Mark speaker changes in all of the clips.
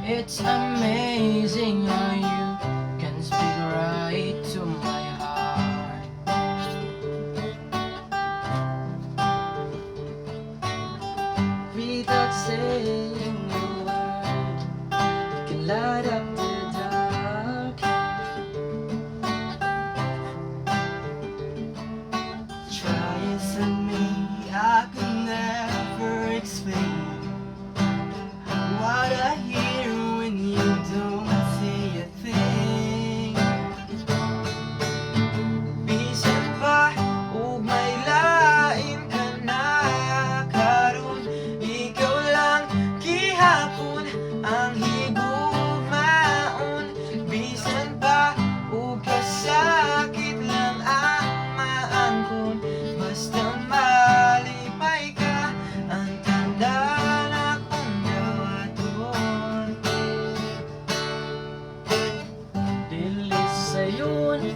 Speaker 1: It's amazing how you can speak right to my heart. Without saying a word, you can light up the dark. Try as I may, I could never explain what I hear when you don't say a thing. Bisan pa ug may lain ka na karon, ikaw lang gihapon ang higugmaon. Bisan pa ug kasakit lang ang maangkon, basta malipay ka ang tanda na kung gawaton. Dili sayon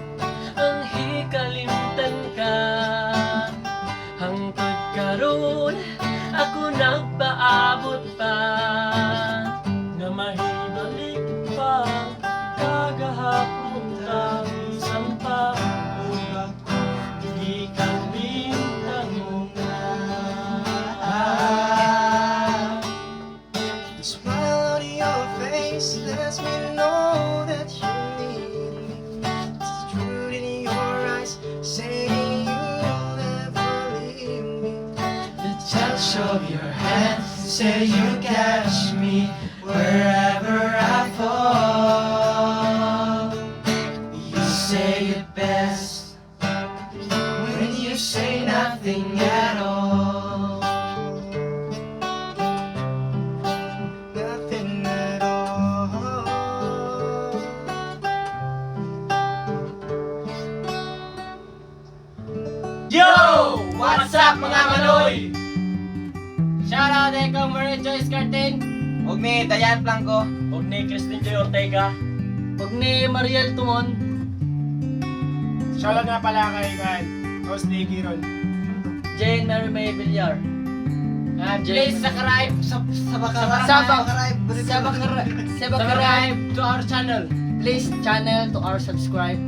Speaker 1: ang hikalimtan ka, hangtod karon ako nagpaabot pa, nga mahibalik pa kagahapon ka. Bisan pa ug ako gikalimtan mo na. The smile on your face lets me know that you need me. It's the truth in your eyes saying you'll never leave me. The touch of your hand say you catch me wherever I fall. You say it best when you say nothing at all. Nothing at all. Yo! What's up mga manoy? Shoutout kay Marie Joyce Cartin,
Speaker 2: Huwag ni Dayan Blanco.
Speaker 1: ug ni Christine Joy Ortega, ug ni Mariel Tumon.
Speaker 3: Shoutout nga pala kay Rose Lee Giron.
Speaker 1: Jane Mary May Villar.
Speaker 2: Please subscribe
Speaker 1: Subscribe to our channel. Please channel to our subscribe.